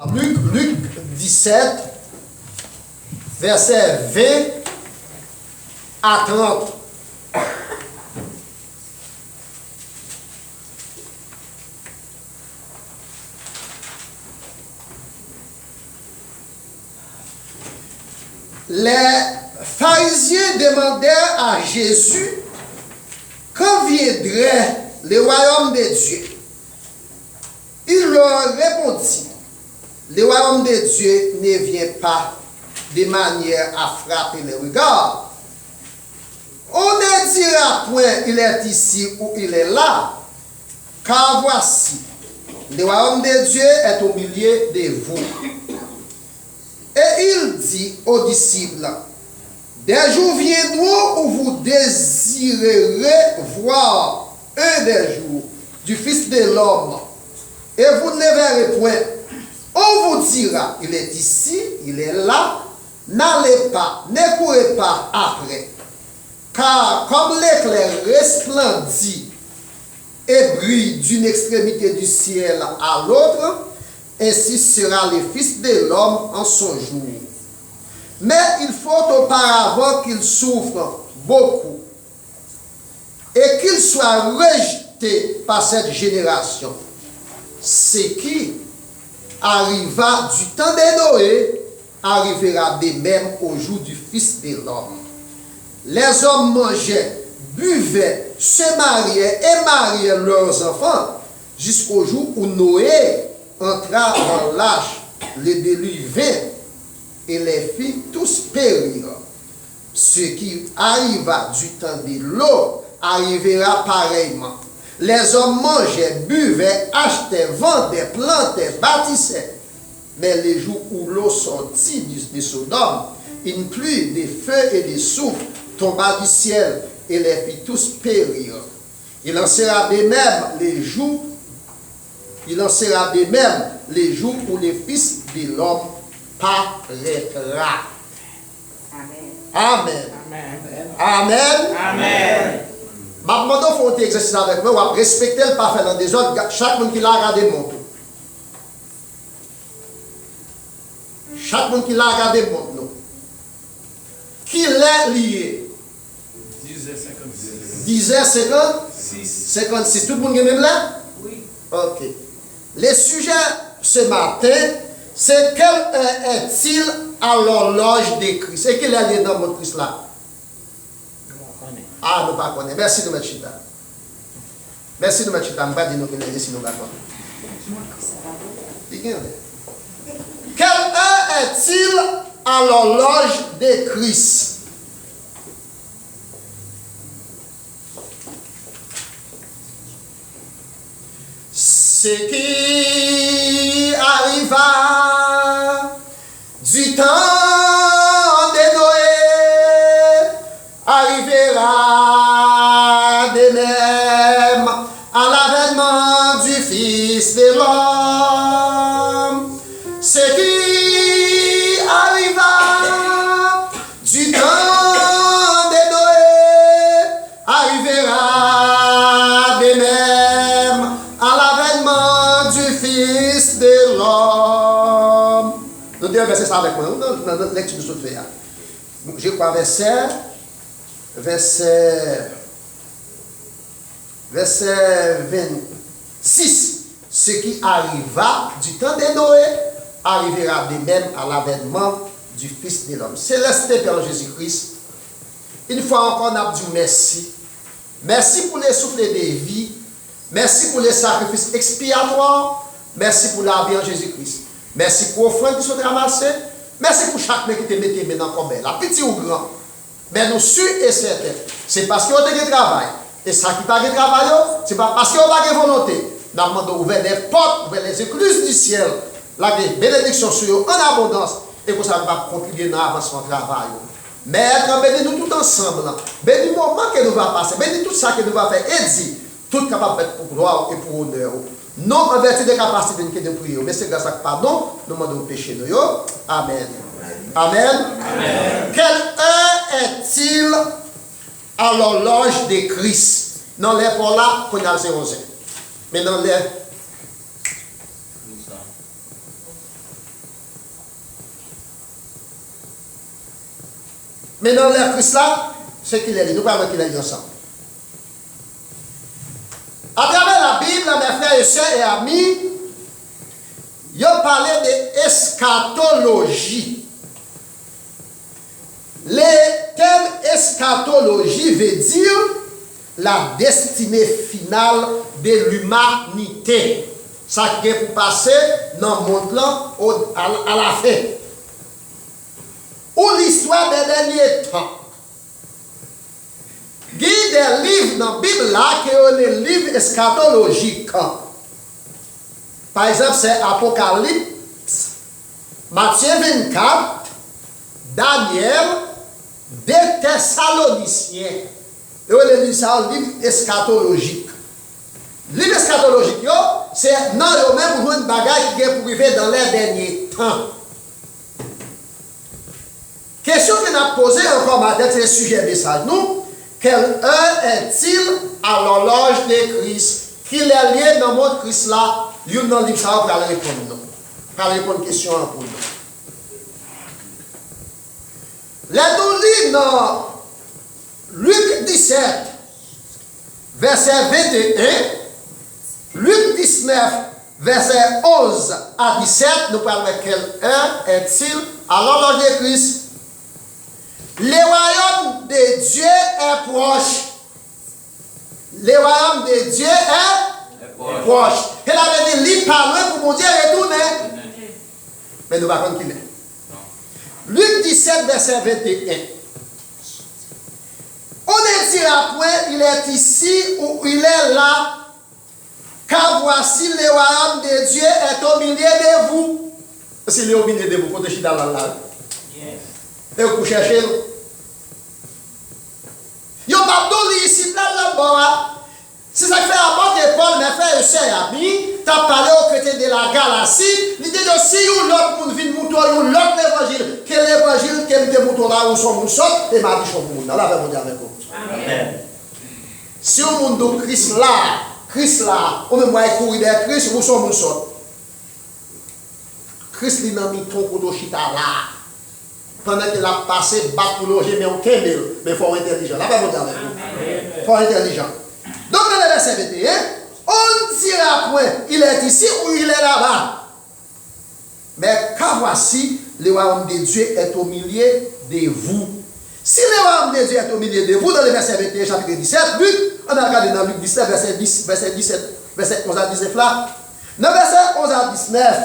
Luc 17, verset 20 à 30. Les pharisiens demandèrent à Jésus quand viendrait le royaume de Dieu. Il leur répondit: le royaume de Dieu ne vient pas de manière à frapper les regards. On ne dira point il est ici ou il est là, car voici, le royaume de Dieu est au milieu de vous. Et il dit aux disciples: des jours viendront où vous désirerez voir un des jours du Fils de l'homme, et vous ne le verrez point. On vous dira, il est ici, il est là, n'allez pas, ne courez pas après. Car comme l'éclair resplendit et brille d'une extrémité du ciel à l'autre, ainsi sera le Fils de l'homme en son jour. Mais il faut auparavant qu'il souffre beaucoup et qu'il soit rejeté par cette génération. Ce qui arriva du temps de Noé arrivera de même au jour du Fils de l'homme. Les hommes mangeaient, buvaient, se mariaient et mariaient leurs enfants jusqu'au jour où Noé entra dans l'âge, le déluge vint et les filles tous périrent. Ce qui arriva du temps de l'eau arrivera pareillement. Les hommes mangeaient, buvaient, achetaient, vendaient, plantaient, bâtissaient. Mais les jours où l'eau sortit de Sodome, une pluie de feu et de souffle tomba du ciel et les fit tous périr. Il en sera de même les jours où le Fils de l'homme paraîtra. Amen. Amen. Amen. Amen. Maintenant, il faut faire un exercice avec moi, on va respecter le pas faire dans des autres. Chaque monde qui l'a regardé mon tour. Chaque monde qui l'a regardé mon tour. Qui l'est lié? 10h56. 56. Tout le monde est même là? Oui. Ok. Le sujet ce matin, c'est quelle heure est-il à l'horloge de Christ? Et qu'il est lié dans votre Christ là? Ah, nous ne connaissons pas. Merci de mettre chita. Merci de mettre chita. Je ne vais pas dire que nous ne connaissons pas. Quelle heure est-il à l'horloge de Christ? Ce qui arriva du temps de Noé arrivera de même à l'avènement du Fils de l'homme. Ce qui arriva du temps de Noé arrivera de même à l'avènement du Fils de l'homme. Nous devons verser ça avec moi. Dans notre lecture de ce fait. Je crois verset 26. Ce qui arriva du temps de Noé arrivera de même à l'avènement du Fils de l'homme. Céleste Père Jésus-Christ, une fois encore, on a dit merci. Merci pour les souffles de vie. Merci pour les sacrifices expiatoires. Merci pour la vie en Jésus-Christ. Merci pour l'offrande qui sont ramassées. Merci pour chaque mec qui te mette maintenant comme elle, la petite ou grand. Mais nous sûrs et certains, c'est parce qu'on a du travail. Et ça qui n'a pas de travail, c'est pas parce qu'on n'a pas de volonté. Nous avons ouvert les portes, ouvert les écluses du ciel, la bénédiction sur eux en abondance, et pour ça, nous va contribuer dans l'avancement du travail. Maître, bénis-nous tout ensemble. Bénis le moment que nous va passer, bénis tout ça que nous va faire, et dis, tout capable d'être pour gloire et pour honneur. Non en vertu des capacités de prier, mais c'est grâce à pardon, nous demandons le péché de Dieu. Amen. Amen. Amen. Quelle heure est-il à l'horloge de Christ? Dans les pour là, qu'on a 0. Mais dans les Mais dans l'air Christ là, c'est qu'il est dit. Nous parlons qu'il est dit ensemble. À travers la Bible, mes frères et sœurs et amis, il y a parlé d'eschatologie. Le terme eschatologie veut dire la destinée finale de l'humanité. Ça qui est pour passer dans le monde là à la fin. Ou l'histoire des derniers temps. Il y a des livres dans la Bible là qui sont des livres eschatologiques. Par exemple, c'est Apocalypse, Matthieu 24, Daniel, des Thessaloniciens. Et on les livre ça, livre eschatologique. Le livre eschatologique, c'est non même pour jouer une bagaille qui est pour arriver dans les derniers temps. Question que nous avons posée encore matin, c'est le sujet message. Nous, quelle heure est-il à l'horloge de Christ? Qu'il est lié dans le monde Christ là, lui dans le livre ça pour aller répondre nous. Pour aller répondre question pour nous. Là, nous lisons dans Luc 17, verset 21, Luc 19, verset 11 à 17, nous parlons de quelle heure est-il à l'horloge de Christ? Le royaume de Dieu est proche. Le royaume de Dieu est proche. Et là, il dit, il parle pour mon Dieu retourner. Mais nous ne savons pas qui est. Luc 17, verset 21. On ne dira point, il est ici ou il est là, car voici le royaume de Dieu est au milieu de vous. S'il est au milieu de vous, quand je suis dans la langue. Et vous cherchez. Yo babdou ici là-bas. C'est ça qui fait à bord de Paul, mes frères et sœurs amis, tu as parlé aux chrétiens de la galaxie, l'idée de si l'autre monde vient mouton, l'autre évangile, quel évangile qui aime des moutons là où sont moutons, et m'a dit, je suis là, là, on dit avec vous. Amen. Si on monde de Christ là, on me voit courir de Christ, où sont moutons. Christ lui n'a mis ton couteau chita là. Pendant qu'il a passé, battre pour loger, mais on kémel, mais il faut être intelligent. Là, on dit avec vous. Il faut être intelligent. Donc, dans le verset 21, on ne dira point, il est ici ou il est là-bas. Mais car voici, le royaume de Dieu est au milieu de vous. Si le royaume de Dieu est au milieu de vous, dans le verset 21, chapitre 17, Luc, on a regardé dans Luc 17, verset 10, verset 17, verset 11 à 19 là. Dans verset 11 à 19,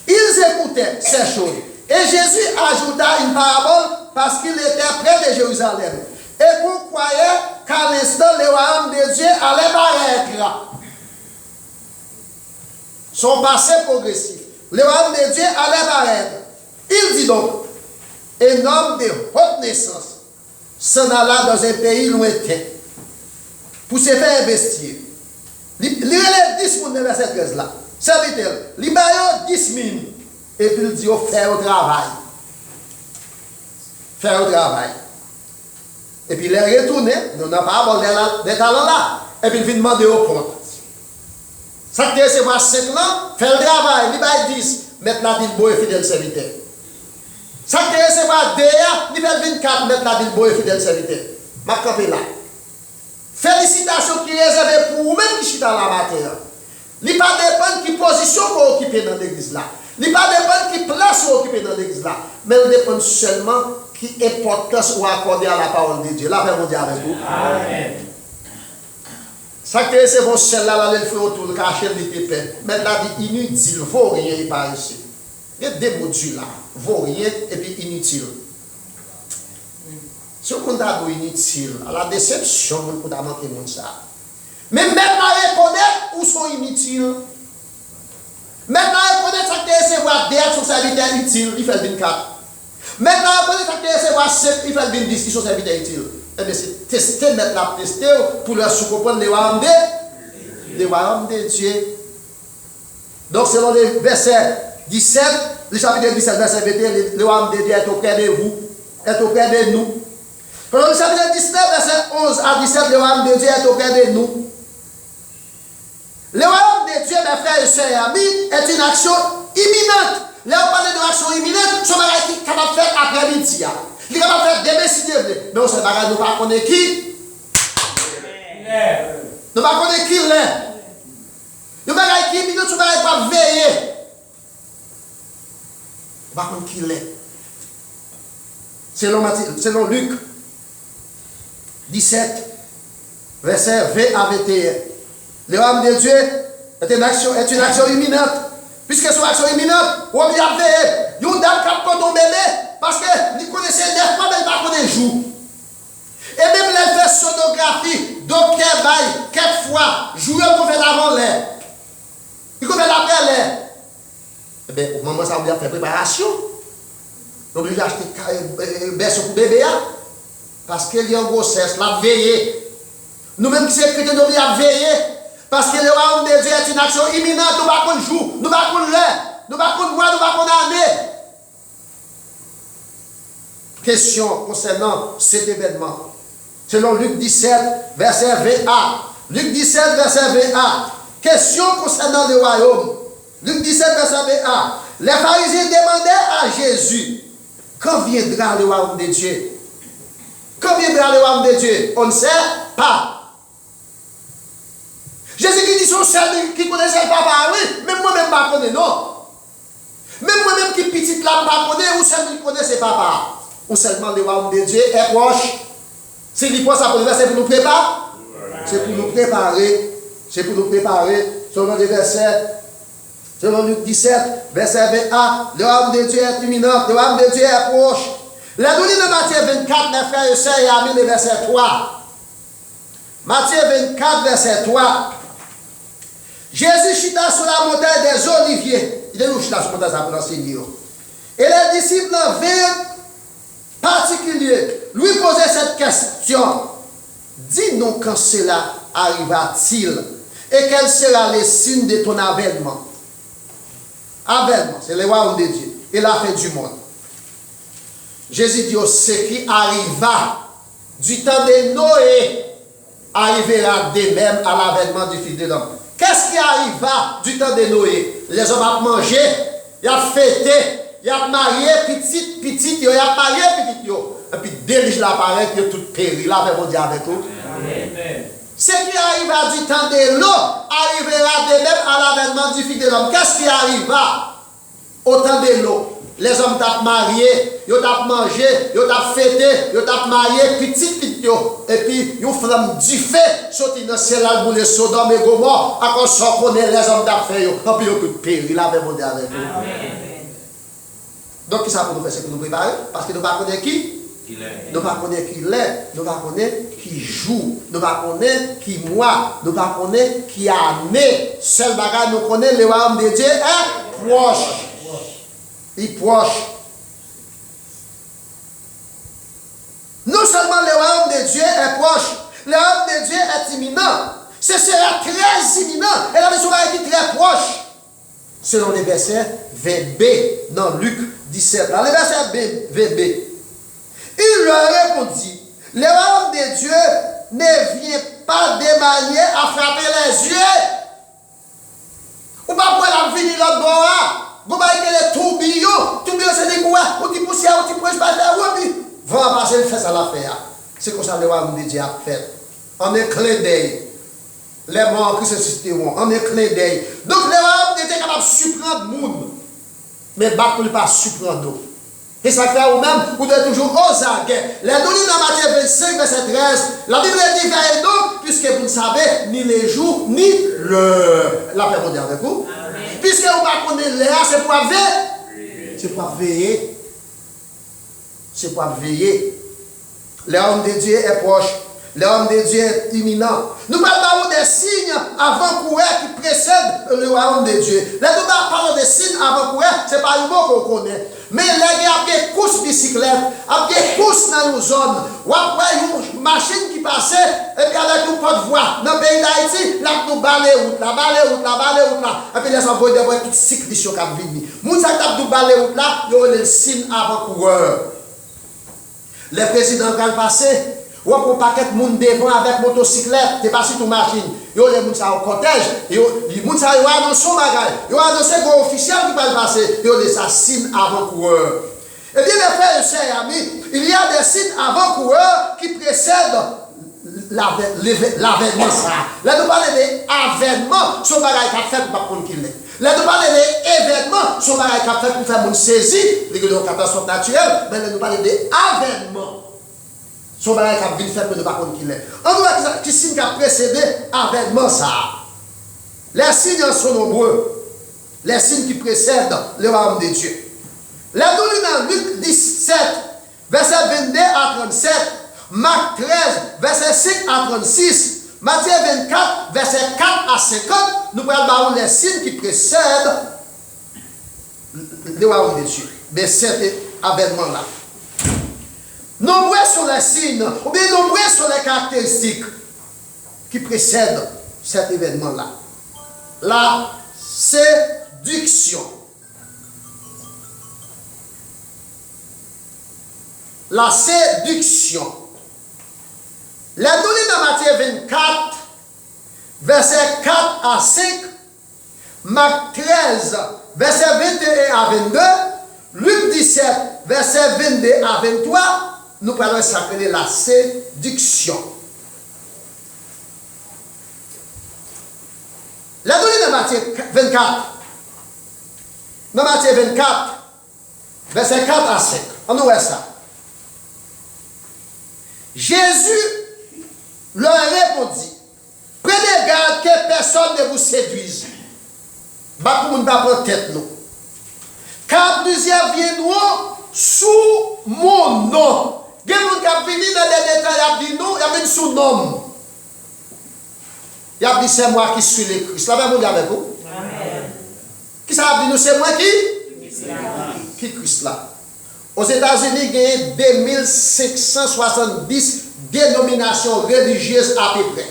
ils écoutaient ces choses. Et Jésus ajouta une parabole parce qu'il était près de Jérusalem. Et vous croyez qu'à l'instant, le royaume de Dieu allait paraître. Son passé progressif. Le royaume de Dieu allait paraître. Il dit donc, un homme de haute naissance s'en alla dans un pays lointain pour se faire investir. Il relève 10 pour le verset 13 là. Serviteur, il y a 10 000. Et puis il dit, faire au travail. Faire au travail. Et puis il est retourné, nous n'avons pas abordé des talents là. Et puis il vient demander au compte. Ça qui est recevoir 5 ans, faire le travail, il va 10, mettre la ville beau et fidèle serviteur. Ça qui est recevoir 2 ans, il va 24, mettre la ville beau et fidèle serviteur. Ma campé là. Félicitations qui est réservée pour vous-même qui sont dans la matière. Il ne pas dépend de quelle position vous occupez dans l'église là. Il ne pas dépend de quelle place vous occupez dans l'église là. Mais il dépend seulement qui importance ou accorder à la parole de Dieu. Là, on dit avec vous. Amen. Ça que c'est bon, celle-là, elle fait autour de cacher les pépins. Mais là, dit inutile, vaut rien, il paraît ici. Il y a des modules là, vaut rien et puis inutile. Si on a dit inutile, à la déception, on a manqué de ça. Mais maintenant, reconnaître où sont inutiles. Maintenant, reconnaître ça que c'est voir des responsabilités utiles, il fait le 24. Maintenant, reconnaître ça que c'est voir 7, il fait le 10, ils sont serviteurs utiles. Eh bien, c'est tester, mettre la tester pour leur comprendre les royaumes de Dieu. Donc, selon le verset 17, le chapitre 17, verset 21, le royaume de Dieu est auprès de vous, est auprès de nous. Pendant le chapitre 19, verset 11 à 17, le royaume de Dieu est auprès de nous. Le royaume de Dieu, mes frères et sœurs et amis, est une action imminente. Là, on parle de l'action imminente, ce bagage qui est capable de faire après-midi. Il est capable de faire demain si Dieu veut. Mais on sait bagage, nous ne connaissons pas qui. Nous ne connaissons pas qui l'est. Nous ne connaissons pas qui est imminent, ce bagage pas veiller. Nous ne connaissons pas qui l'est. Selon Luc 17, verset 20 à 21. Le royaume de Dieu est une action imminente. Puisque c'est une action imminente, on va veiller. Une dame qui a ton bébé, parce que nous connaissons 9 mois, mais elle ne va pas connaître jour. Et même les fait sonographie, docteur bail, quelquefois, jouer qu'on fait avant l'air. Il faut faire après l'air. Eh bien, au moment où ça va faire préparation, on est obligé d'acheter un berceau pour bébé, parce qu'il y a une grossesse, la veiller. Nous-mêmes qui sommes chrétiens, nous devons veiller. Parce que le royaume de Dieu est une action imminente, nous ne pouvons pas jour, nous ne pouvons pas l'heure, nous ne pouvons pas mois, nous ne pouvons pas année. Question concernant cet événement. Selon Luc 17, verset 20a. Luc 17, verset 20a. Question concernant le royaume. Luc 17, verset 20a. Les pharisiens demandaient à Jésus, quand viendra le royaume de Dieu? Quand viendra le royaume de Dieu? On ne sait pas. Jésus qui dit son seul qui connaissait le papa, oui, même moi-même pas connais, non. Même moi-même qui petite là, pas connais, ou seul qui connaît ses papas. Ou seulement le royaume de Dieu est proche. C'est lui pour ça pour c'est pour nous préparer. C'est pour nous préparer. C'est pour nous préparer. Selon les versets, selon Luc 17, verset 20a, le royaume de Dieu est imminent, le royaume de Dieu est proche. La donnée de Matthieu 24, mes frères et sœurs, et amis, le verset 3. Matthieu 24, verset 3. Jésus chita sur la montagne des Oliviers. Il est où chita sur la montagne pour l'enseigner. Et les disciples vinrent particuliers lui poser cette question. Dis-nous quand cela arriva-t-il et quel sera le signe de ton avènement. Avènement, c'est le royaume de Dieu et la fin du monde. Jésus dit, ce qui arriva du temps de Noé arrivera de même à l'avènement du Fils de l'homme. Qu'est-ce qui arriva du temps de Noé? Les hommes ont mangé, ils ont fêté, ils ont marié, petit, ils ont marié, petit. Et puis, dès que l'appareil, ils ont tout péri. Là, on dit avec vous. Ce qui arriva du temps de l'eau arrivera de même à l'avènement du Fils de l'homme. Qu'est-ce qui arriva au temps de l'eau? Les hommes t'ont marié, ils ont mangé, ils ont fêté, ils ont marié, petit. Et puis, ils ont flamme du feu, sorti dans le ciel, pour les Sodome et Gomorrhe, à cause de connaît les hommes t'ont fait, et puis ils ont tout péri. Là, on dit avec vous. Donc, ça pour nous faire, c'est pour nous préparer, parce que nous ne connaissons pas qui? Nous ne connaissons pas qui l'est, nous ne connaissons pas qui joue, nous ne connaissons pas qui mois, nous ne connaissons pas qui année. Seul bagage nous connaissons, le royaume de Dieu est proche. Il est proche. Non seulement le royaume de Dieu est proche, le royaume de Dieu est imminent. Ce sera très imminent. Et la mission va être très proche. Selon les versets 20b dans Luc 17. Dans les versets 20b. Il leur répondit, le royaume de Dieu ne vient pas de manière à frapper les yeux. Ou pas pour la venir l'autre bord. Vous voyez les tourbillons, c'est des quoi? On dit poussière, on dit poussière, on dit va passer le fait ça l'affaire. C'est comme ça le royaume de Dieu a fait. En un clin d'œil. Les morts qui se susciteront, en un clin d'œil. Donc le royaume de Dieu est capable de surprendre le monde. Mais battre ne pas surprendre nous. Et ça fait vous-même, vous devez toujours aux aguets. Les données dans Matthieu 25, verset 13, la Bible dit veillez donc, puisque vous ne savez ni les jours, ni l'heure. La paix mondiale avec vous. Puisque vous ne connaissez pas l'heure, c'est pour veiller. C'est pour veiller. C'est pour veiller. L'homme de Dieu est proche. L'homme de Dieu est imminent. Nous parlons des signes avant-coureurs qui précèdent le royaume de Dieu. Là, nous parlons des signes avant-coureurs, ce n'est pas un mot qu'on connaît. Mais là, il y a des courses bicyclettes, il y a des courses dans nos zones. Ou après, une machine qui passait, et puis avec nous pas de voix. Dans le pays d'Haïti, là, nous balayons route là. Et puis les enfants, ils voient tout cycliste qui vient. Nous, ça nous balayons route là, il y a le signe avant-coureur. Les présidents qui ont passé, Ou un paquet de monde devant avec motocyclette, t'es passé tout machine. Yo les moun ça au cortège, les moun ça yo annoncé son bagage. Yo annoncé un officiel qui va passer, yo les signes avant-coureurs. Eh bien mes frères et sœurs amis, il y a des signes avant-coureurs qui précèdent l'avènement ça. Là nous parlons d'événements, son bagage qu'a fait pour pas prendre qu'il est. Là nous parlons d'événements, son bagage qu'a fait pour faire mon saisir, les catastrophes naturelles, mais là nous parlons d'événements. Son bagage qui a bien fait pour ne pas connaître qu'il est. On voit qui signe qui a précédé avènement ça. Les signes sont nombreux. Les signes qui précèdent le royaume de Dieu. La nous dans Luc 17, verset 22 à 37, Marc 13, verset 5 à 36, Matthieu 24, verset 4 à 50, nous parlons les signes qui précèdent le royaume de Dieu. Mais cet avènement-là. Nombreux sont les signes, ou bien nombreux sont les caractéristiques qui précèdent cet événement-là. La séduction. La séduction. La donnée dans Matthieu 24, verset 4 à 5, Marc 13, verset 21 à 22, Luc 17, verset 22 à 23, nous parlons de ça que la séduction. La donnée de Matthieu 24. Dans Matthieu 24, verset 4 à 5. On nous voit ça. Jésus leur répondit, prenez garde que personne ne vous séduise. Bah pour nous pas tête nous. Car plusieurs viendront sous mon nom. Il y a des gens qui viennent dans les détails, il y a dit non, il y a des sous nom. Il y a dit c'est moi qui suis le Christ. La même avec vous. Amen. Qui ça a dit nous c'est moi qui Christ là. Aux États-Unis, il y a 2570 dénominations religieuses à peu près.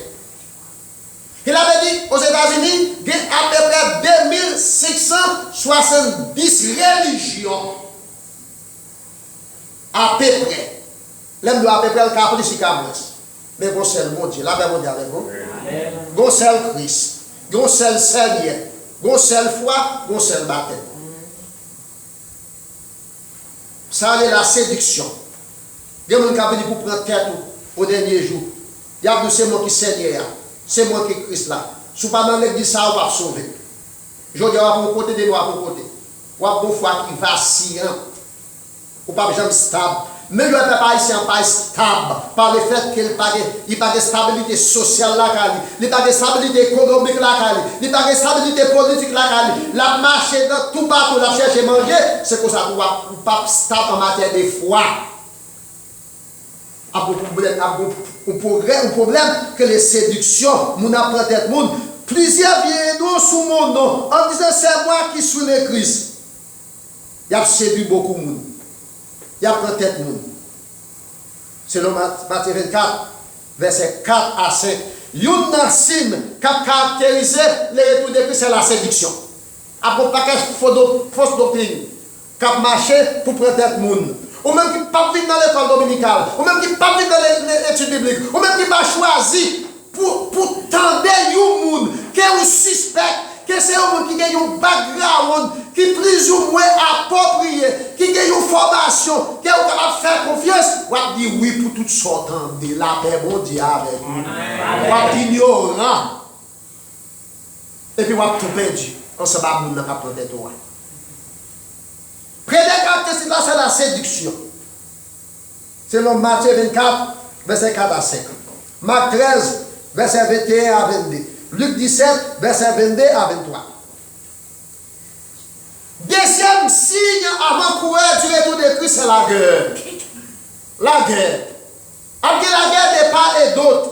Il avait dit aux États-Unis, il y a à peu près 2570 religions. À peu près. L'aime à peu près le cas de Chicago. Mais vous c'est le bon Dieu. La même avec vous. Vous c'est le Christ. Vous c'est le Seigneur. Vous c'est le foi. Vous c'est le baptême. Ça c'est la séduction. Il y a des gens qui viennent pour prendre tête au dernier jour. Il y a des gens c'est moi qui Seigneur. C'est moi qui Christ là. Si vous ne pas l'église, ça va sauver. Je dis à mon côté, de nous à mon côté. Ou à mon foi qui vacillant. Ou pas jamais stable. Mais le peuple haïtien n'est pas stable. Par le fait qu'il n'y a pas de stabilité sociale là. Il n'y a pas de stabilité économique là. Il n'y a pas de stabilité politique là. La marche dans tout partout, la cherche et manger. C'est pour ça qu'on ne pas stable en matière de foi. Un problème que les séductions, mon apprend tête monde. Plusieurs viendront sous mon nom en disant c'est moi qui suis le Christ. Il a séduit beaucoup de monde. Il a pris tête monde. Selon Matthieu 24, verset 4 à 5. Une signe qui a caractérisé le retour de Christ, c'est la séduction. Après, pas de fausse doctrine qui a marché pour prendre tête monde. Ou même qui ne pas venir dans l'école dominicale, ou même qui ne pas venir dans l'étude biblique, ou même qui va choisir pour tendre un monde qui est un suspect, que c'est un monde qui a un background, qui est plus ou moins approprié, qui a une formation, qui est capable de faire confiance, ou a dit oui pour toutes sortes de la paix, bon Dieu avec vous. Ou a dit ignorant. Et puis, on a tout perdu. On se bat dans la tête. Première caractéristique là, c'est la séduction. Selon Matthieu 24, verset 4 à 5. Marc 13, verset 21 à 22. Luc 17, verset 22 à 23. Deuxième signe avant-coureur du retour de Christ, c'est la guerre. La guerre. Après la guerre de part et d'autre.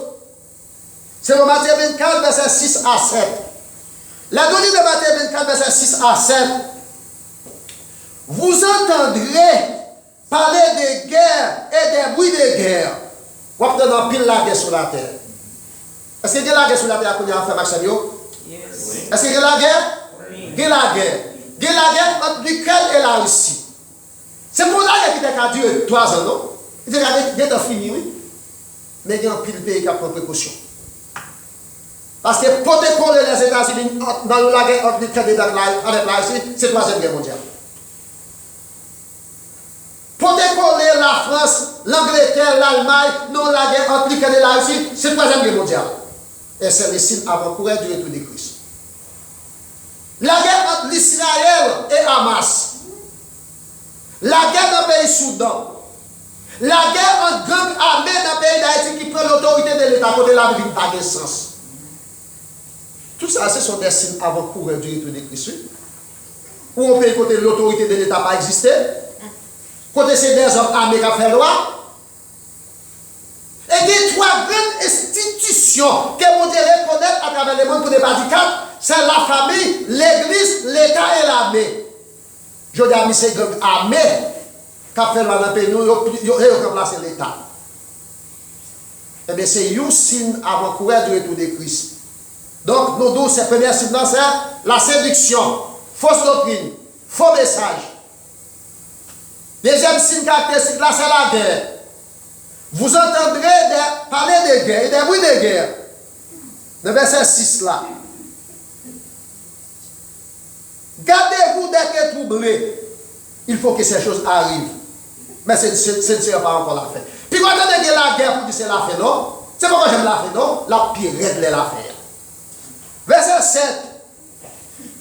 Selon Matthieu 24, verset 6 à 7. La donnée de Matthieu 24, verset 6 à 7. Vous entendrez parler de guerre et des bruits de guerre. Vous avez dans pile la guerre sur la terre. Est-ce qu'il y a la guerre sur la terre qu'on a fait Maxime? Yes. Est-ce qu'il y a la guerre? Oui. Il y a la guerre. Il y a la guerre entre l'Ukraine et la Russie. C'est pour la guerre qui a duré 3 ans, non? Il a fini, oui. mais il y a un pile pays qui a pris précaution. Parce que pour décoller les États-Unis dans la guerre entre les Canada avec la Russie, c'est la Troisième Guerre mondiale. Pour décoller la France, l'Angleterre, l'Allemagne, dans la guerre entre les Canada et la Russie, c'est la Troisième Guerre mondiale. Et c'est le signe avant-coureur du retour de Christ. La guerre entre Israël et Hamas. La guerre dans le pays Soudan. La guerre entre gang armée dans le pays d'Haïti qui prend l'autorité de l'État côté la vie n'a pas de sens. Tout ça, ce sont des signes avant-coureurs du retour de Christ. Où on peut côté l'autorité de l'État pas exister. Côté c'est des hommes armés qui ont fait loi. Et il y a trois grandes institutions que vous devez connaître à travers le monde pour ne pas dire quatre. C'est la famille, l'église, l'État et l'armée. Je dis à M. Gang armé qui a fait loi dans le pays, il a remplacé l'État. Eh bien, c'est un signe avant-coureur du retour de Christ. Donc, nous disons, ce premier signe, c'est la séduction, fausse doctrine, faux message. Deuxième signe caractéristique, là, c'est la guerre. Vous entendrez parler de guerre, des bruits de guerre. Le verset 6 là. Gardez-vous d'être troublés. Il faut que ces choses arrivent. Mais ce ne sera pas encore la fin. Puis quand on entendez la guerre pour dire c'est la fin, non? C'est pourquoi j'aime la fin, non? La pire règle est l'affaire. Verset 7.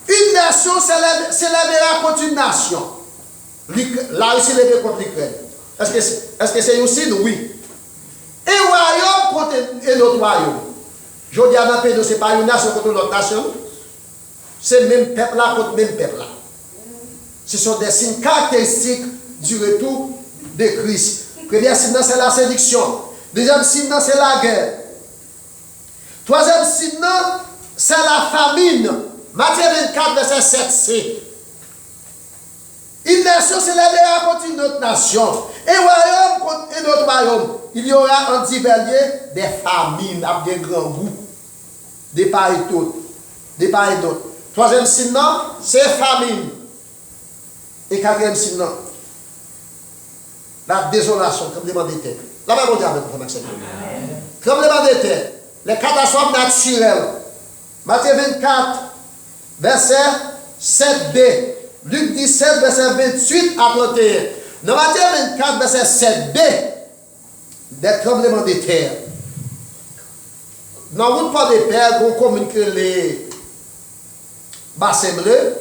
Une nation s'élèvera contre une nation. La Russie lève contre l'Ukraine. Est-ce que c'est aussi? Oui. Un royaume contre un autre royaume. Je dis à notre pays, ce n'est pas une nation contre l'autre nation. C'est le même peuple là contre le même peuple là. Ce sont des signes caractéristiques du retour de Christ. Premier signe, c'est la séduction. Deuxième signe, c'est la guerre. Troisième signe, c'est la famine. Matthieu 24, verset 7c. Une nation s'élèvera contre une autre nation. Un royaume contre un autre royaume. Il y aura en divers lieux des famines, avec des grands goûts. Des part et d'autres. Des part et d'autres. Troisième signe, c'est famine. Et quatrième signe, la désolation, tremblement de terre. La Bible dit avec vous, tremblement de terre. Les catastrophes naturelles. Matthieu 24, verset 7b. Luc 17, verset 28 à 31. Dans Matthieu 24, verset 7b, des tremblements de terre. Dans le route pas de père, on communique les bassins bleus,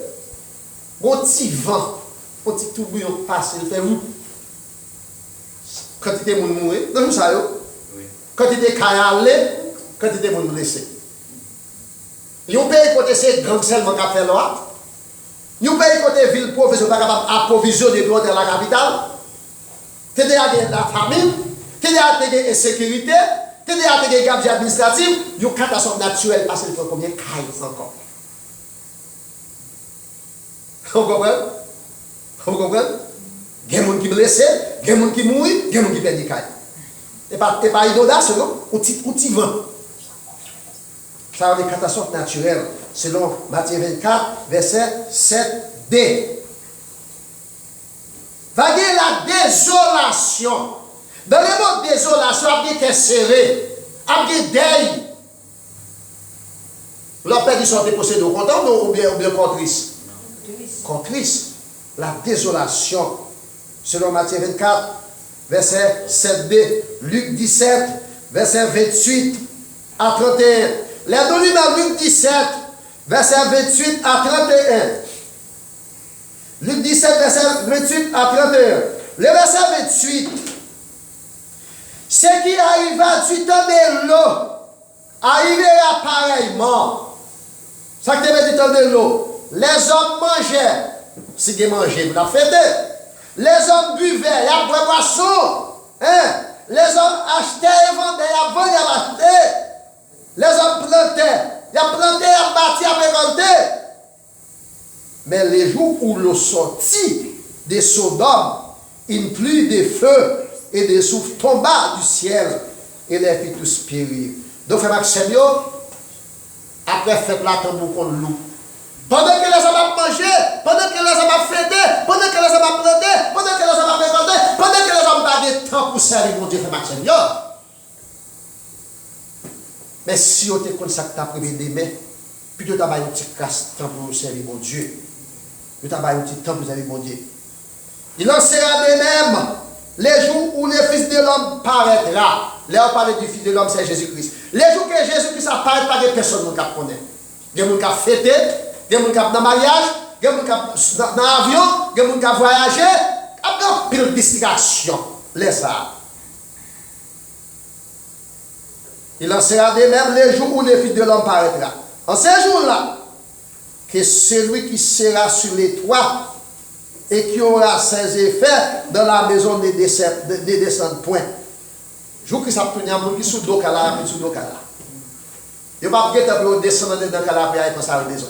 un petit vent, un petit tourbillon passe, il fait où? Quand il était mort, dans ça, quand il était caillé, quand il était blessé. Il y a un pays côté c'est gang seulement qui a fait là. Il y a un pays côté ville pauvre, ils sont pas capables d'approvisionner pour la capitale. Tu as la famine, tu as la insécurité, tu as la gabegie administrative, il y a une catastrophe naturelle parce qu'il faut combien de cailles encore. Vous comprenez? Vous comprenez? Il y a des gens qui sont blessés, il y a des gens qui mourent, il y a des gens qui perdent des cailles. Et pas idolâtre, non? Un petit vent. Ça a des catastrophes naturelles, selon Matthieu 24, verset 7b. Va y avoir la désolation. Dans le mot désolation, il y a serré, il y a deuil. L'on peut dire sortir possédé au content ou bien contrice? Contrice. La désolation. Selon Matthieu 24, verset 7b. Luc 17, verset 28 à 31. Les données dans Luc 17, verset 28 à 31. Luc 17, verset 28 à 31. Le verset 28. Ce qui arriva du temps de l'eau arrivera pareillement. Ça qui veut dire du temps de l'eau. Les hommes mangeaient. Si ils mangeaient, vous l'avez fait. Les hommes buvaient, il y a de boisson. Hein? Les hommes achetaient et vendaient, il y a vendu, il y a acheté. Les hommes plantaient, il y a planté, il y a bâti, il y a récolté. Mais les jours où l'eau sortit de Sodome, une pluie de feu et de souffle tomba du ciel et les fit tous périr. Donc, frère Maxime, après faites la tambour qu'on loue. Pendant que les hommes ont mangé, pendant que les hommes ont fêté, pendant que les hommes ont planté, pendant que les hommes ont récolté, pendant que les hommes n'ont pas de temps pour servir mon Dieu, frère Maxime. Mais si on te comme ça que tu as prévu demain, puis tu as un petit temps pour servir mon Dieu. Tu as un petit temps pour servir mon Dieu. Il en sera de même les jours où le Fils de l'homme paraîtra. Là, on parle du Fils de l'homme, c'est Jésus-Christ. Les jours que Jésus-Christ apparaît, pas de personne qui connaît. Il y a des gens qui ont fêté, il y a des gens qui ont dans le mariage, il y a des gens qui sont dans l'avion, il y a des gens qui ont voyagé. Il y a pile de distraction. Laisse ça. Il en sera de même les jours où le Fils de l'homme paraîtra. En ces jours-là, que celui qui sera sur les toits et qui aura ses effets dans la maison ne descend point. Je vous dis que ça peut y avoir qui sous l'eau, qui sous l'eau. Il n'y a pas de descendre dans le calabria pour ça a besoin.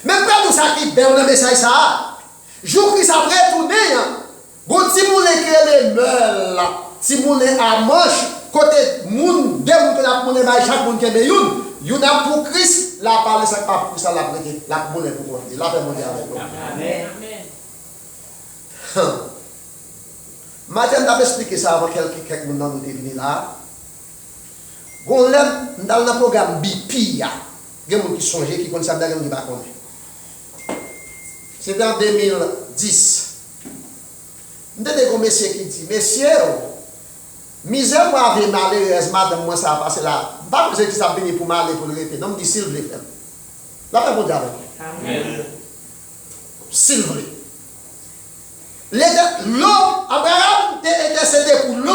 Même pas tout ça qui est dans le message, ça. Je vous dis que ça peut tourner. Bon, si vous voulez que les meules, si vous voulez à manche, côté moun, deux moun qui a pour les chaque moun qui est une. Il y a pour Christ, la parole, ça pas pour ça, la prêter, la bonne pour vous. La paix mondiale avec vous. Amen. Madame t'a expliqué ça avant quelques monde dans nous venu là. Gon l'aime dans le programme BP, il y a des gens qui songeaient, qui connaissent ça, des gens qui ne connaissent pas. C'était en 2010. Nous avons des messieurs qui disent, messieurs, misère pour avoir malheureusement de moi ça a passé là. Pas que ça venu pour m'aller pour le répéter. Non, me dit s'il vous plaît. La paix mondiale avec vous. Amen. S'il vous plaît. L'eau, Abraham était intercédé pour l'eau.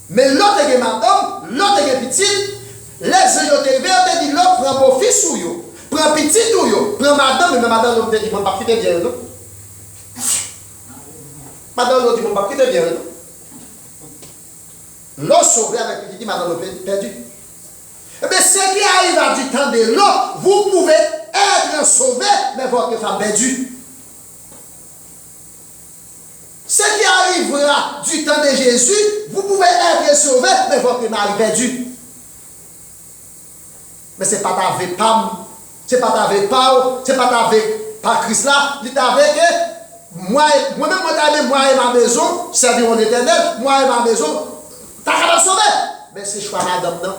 Mais l'eau était madame, l'eau était petite. Les gens étaient verts, dit l'eau prend beau fils ou yo, prend petit ou yo, prend madame, mais madame l'eau dit mon pas quitter bien non. Madame l'eau dit mon pas quitter bien non. L'eau sauvée avec petit dit madame l'eau perdu. Mais ce qui arrive à du temps de l'eau, vous pouvez être sauvé, mais votre femme perdue. Ce qui arrivera du temps de Jésus, vous pouvez être sauvé, mais votre mari perdu. Mais ce n'est pas avec Pam, ce n'est pas avec Paul, ce n'est pas avec pas Christ là, il est avec moi-même, moi et ma maison, serviront l'Éternel, moi et ma maison, t'as qu'à la sauver. Mais c'est choix madame, non?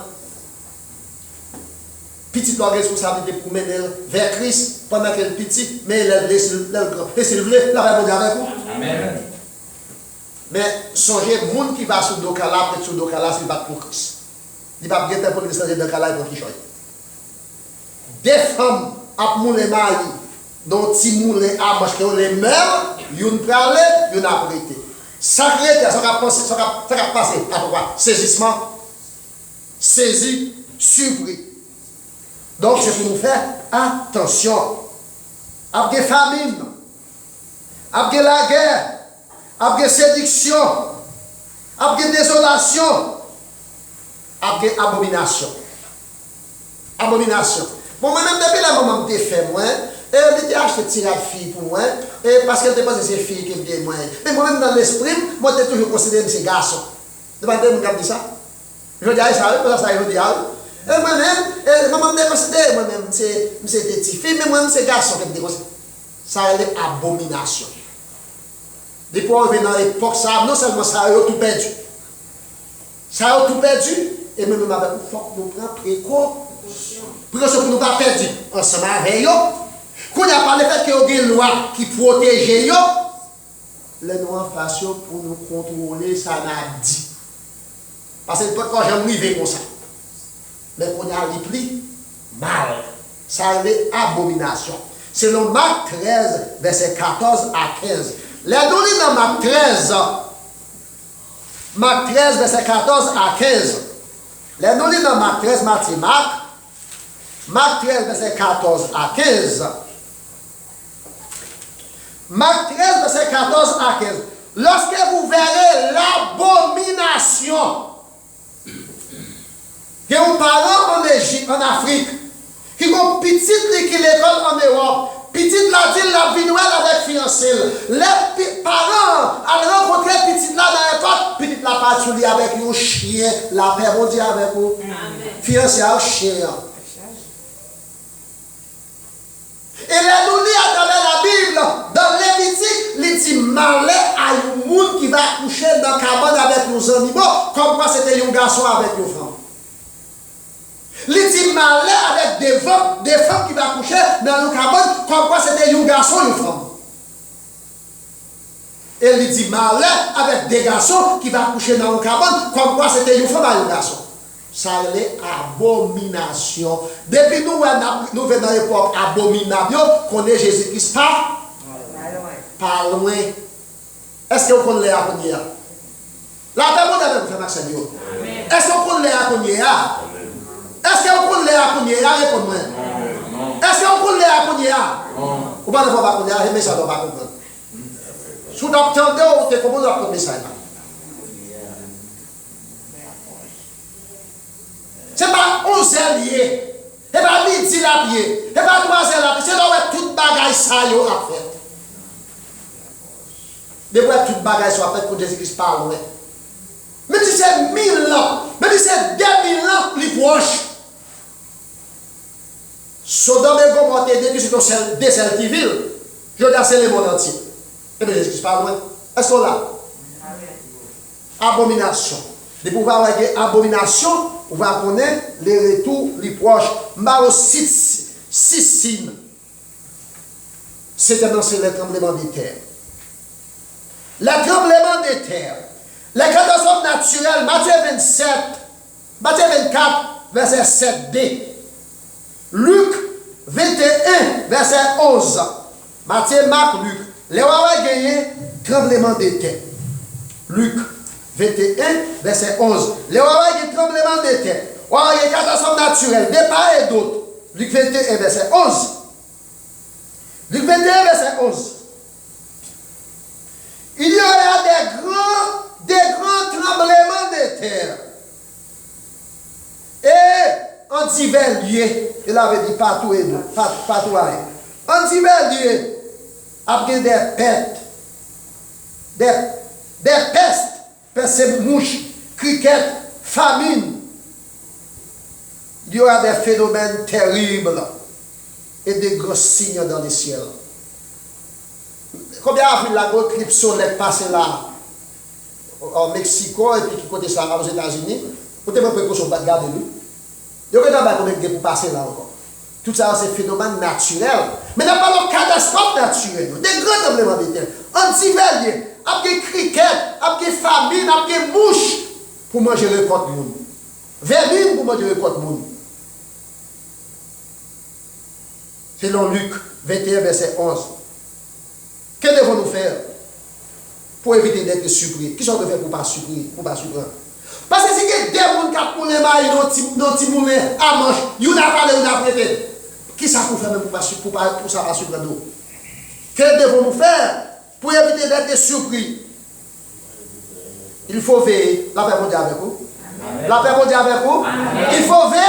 Petite responsabilité pour mener vers Christ pendant qu'elle est petite, mais elle est grand. Et s'il vous plaît, la paix avec vous. Amen. Mais songez, le monde qui va sur le Dokala, peut-être sur le Dokala, c'est pas pour Christ. Il va bien pour le changer de Dokala pour qui choisit. Des femmes, à les maris, dont ils moulent à marcher, les mêmes, ils ont parlé, ils ont apprêté. Sacré, ça va passer à quoi? Saisissement, saisi, surpris. Donc, c'est pour nous faire attention. Après des famines, après la guerre, après séduction, après désolation, après abomination. Abomination. Bon, moi-même, depuis la maman me fait moi, et elle était acheté tirage fille pour moi, et parce qu'elle était pas ces filles qui bien moi. Mais moi-même, dans l'esprit, moi, j'ai toujours considéré ces garçons. Devant vous me dit ça. Je dis, ça, je dis, et moi-même, maman me considère, moi-même, c'est des petites filles, mais moi-même, c'est garçons qui me disent ça. Ça, c'est abomination. Depuis qu'on est dans l'époque, ça, non seulement ça a tout perdu. Ça a tout perdu, et même avec nous, il faut que nous prenions précaution. Précaution pour ne pas perdre ensemble avec eux. Quand il n'y a pas le fait qu'il y a des lois qui protègent eux, les nous en façon pour nous contrôler, ça n'a dit. Parce que quand j'aime vivre comme ça, mais qu'on a les pris mal. Ça est abomination. Selon Marc 13, verset 14 à 15. Les données dans Marc 13, verset 14 à 15. Les données dans Marc 13, Marc 13, verset 14 à 15. Marc 13, verset 14 à 15. Lorsque vous verrez l'abomination que vos parents en Égypte, en Afrique, qui ont petite qui l'école en Europe, petite la ville, la vie noire avec fiancé, les parents allaient rencontrer petite là dans l'époque, petite la patrouille avec un chien, la paix on dit avec vous. Fiancé un chien. Et les nous lit à travers la Bible, dans Lévitique, il dit malheur à un monde qui va coucher dans la cabane avec nos animaux, comme quoi c'était un garçon avec une femme. Il dit malheur avec des femmes qui vont coucher dans le cabane, comme quoi c'était un garçon et une femme. Et il dit malheur avec des garçons qui vont coucher dans le cabane, comme quoi c'était une femme et un garçon. Ça c'est abomination. Depuis nous venons dans l'époque abominable, qu'on est Jésus-Christ pas loin. Est-ce que vous connaissez la première? La personne avec vous, Maxime. Est-ce que vous connaissez la première? Est-ce que vous connaissez la première? Répondez-moi. Est-ce que vous connaissez la première? Vous ne pouvez pas connaître, mais ça ne doit pas comprendre. Si vous entendez, vous devez comprendre votre message. Ce n'est pas 11 heures lié, ce n'est pas midi la lié, ce n'est pas 3 heures la lié, c'est là où toute bagaille ça y a fait. De voir toute bagaille soit faite pour Jésus-Christ par loin. Mais si c'est 1000 ans, mais si c'est 2000 ans, plus proche. Sodome et Gomorrhe étaient détruits sur des celles qui vivent. Je dis c'est le monde entier. Et bien Jésus-Christ par loin. Est-ce qu'on l'a? Abomination. De pouvoir avoir abomination, on va connaître les retours, les proches. Mais aussi, 6 signes. C'est annoncé le tremblement de terre. Le tremblement de terre, les catastrophes naturelles, Matthieu 24, verset 7b. Luc 21, verset 11. Matthieu, Marc, Luc. Les rois ont gagné tremblement de terre. Luc 21, verset 11. Les rois ont gagné tremblement de terre. On a gagné catastrophes naturelles, de part et d'autre. Luc 21, verset 11. Luc 21, verset 11. Il y aura des grands tremblements de terre. Et en divers lieux, il avait dit partout et partout. En divers lieux, après des pètes, des pestes, mouches, criquettes, famine. Il y aura des phénomènes terribles et des gros signes dans les ciels. Combien a vu la grosse éclipse solaire passer là au Mexico et puis qui côté ça aux États-Unis? Vous avez précaution de garder lui. Il y a combien de pour passer là encore. Tout ça c'est phénomène naturel. Mais n'a pas de catastrophe naturelle. Des grands tremblements de terre. En divers lieux, après criquettes, après famine, après mouches pour manger le côte monde. Vermine pour manger le côte monde. Selon Luc 21 verset 11. Que devons-nous faire pour éviter d'être surpris? Qui sont de faire pour ne pas surprendre? Parce que si il y a des gens qui ont les mailles dans le petit moulin à manche, ils n'ont pas parlé, ils n'ont pas prêté. Qui ça pour faire pour ne pas surprendre? Que devons-nous faire pour éviter d'être surpris? Il faut veiller. La paix mondiale avec vous. La paix mondiale avec vous. Il faut veiller.